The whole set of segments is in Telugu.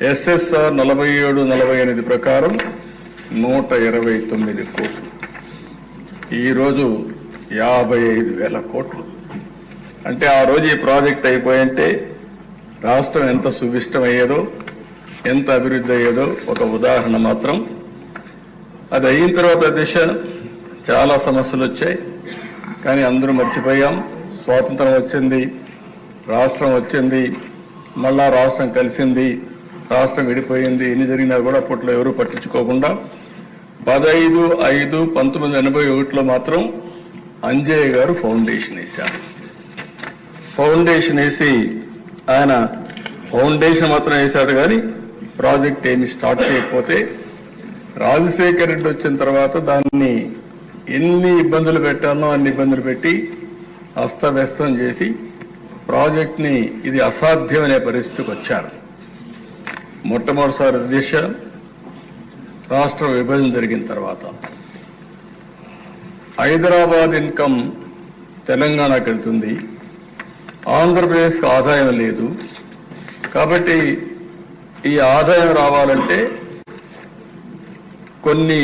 ఎస్ఎస్ఆర్ 47-48 ప్రకారం 129 కోట్లు. ఈరోజు 55,000 కోట్లు. అంటే ఆ రోజు ఈ ప్రాజెక్ట్ అయిపోయింటే రాష్ట్రం ఎంత సువిష్టమయ్యేదో, ఎంత అభివృద్ధి అయ్యేదో ఒక ఉదాహరణ మాత్రం. అది అయిన తర్వాత దిశ చాలా సమస్యలు వచ్చాయి, కానీ అందరూ మర్చిపోయాం. స్వాతంత్రం వచ్చింది, రాష్ట్రం వచ్చింది, మళ్ళా రాష్ట్రం కలిసింది, రాష్ట్రం విడిపోయింది. ఎన్ని జరిగినా కూడా అప్పట్లో ఎవరూ పట్టించుకోకుండా 15/5/1981లో మాత్రం అంజయ్య గారు ఫౌండేషన్ వేశారు. ఫౌండేషన్ వేసి ఆయన ఫౌండేషన్ మాత్రం వేశాడు, కానీ ప్రాజెక్ట్ ఏమి స్టార్ట్ చేయకపోతే రాజశేఖర రెడ్డి వచ్చిన తర్వాత దాన్ని ఎన్ని ఇబ్బందులు పెట్టాలనో అన్ని ఇబ్బందులు పెట్టి అస్తవ్యస్తం చేసి ప్రాజెక్ట్ని ఇది అసాధ్యమనే పరిస్థితికి వచ్చారు. మొట్టమొదటిసారి దిశ రాష్ట్ర విభజన జరిగిన తర్వాత హైదరాబాద్ ఇన్కమ్ తెలంగాణకు వెళ్తుంది, ఆంధ్రప్రదేశ్కి ఆదాయం లేదు. కాబట్టి ఈ ఆదాయం రావాలంటే కొన్ని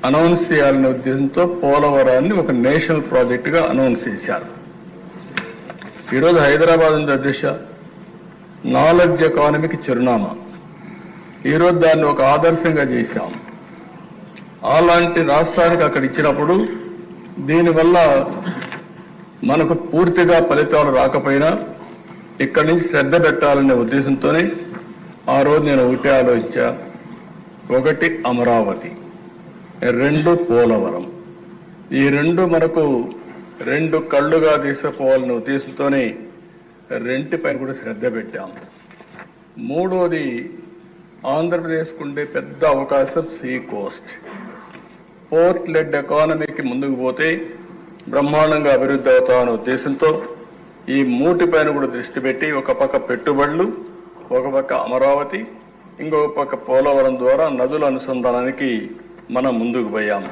అనౌన్స్ చేయాలనే ఉద్దేశంతో పోలవరాన్ని ఒక నేషనల్ ప్రాజెక్టుగా అనౌన్స్ చేశారు. ఈరోజు హైదరాబాద్ ఉంది దిశ, నాలెడ్జ్ ఎకానమీకి చిరునామా. ఈరోజు దాన్ని ఒక ఆదర్శంగా చేశాం. అలాంటి రాష్ట్రానికి అక్కడ ఇచ్చినప్పుడు దీనివల్ల మనకు పూర్తిగా ఫలితాలు రాకపోయినా ఇక్కడి నుంచి శ్రద్ధ పెట్టాలనే ఉద్దేశంతోనే ఆ రోజు నేను ఒకటి ఆలోచించా. 1 అమరావతి, 2 పోలవరం. ఈ 2 మనకు 2 కళ్ళుగా తీసుకుపోవాలనే ఉద్దేశంతోనే 2 పైన కూడా శ్రద్ధ పెట్టాం. 3వది ఆంధ్రప్రదేశ్కు ఉండే పెద్ద అవకాశం సీ కోస్ట్. పోర్ట్ లెడ్ ఎకానమీకి ముందుకు పోతే బ్రహ్మాండంగా అభివృద్ధి అవుతామనే ఉద్దేశంతో ఈ 3 పైన కూడా దృష్టి పెట్టి ఒక పక్క పెట్టుబడులు, ఒక పక్క అమరావతి, ఇంకొక పక్క పోలవరం ద్వారా నదుల అనుసంధానానికి మనం ముందుకు పోయాం.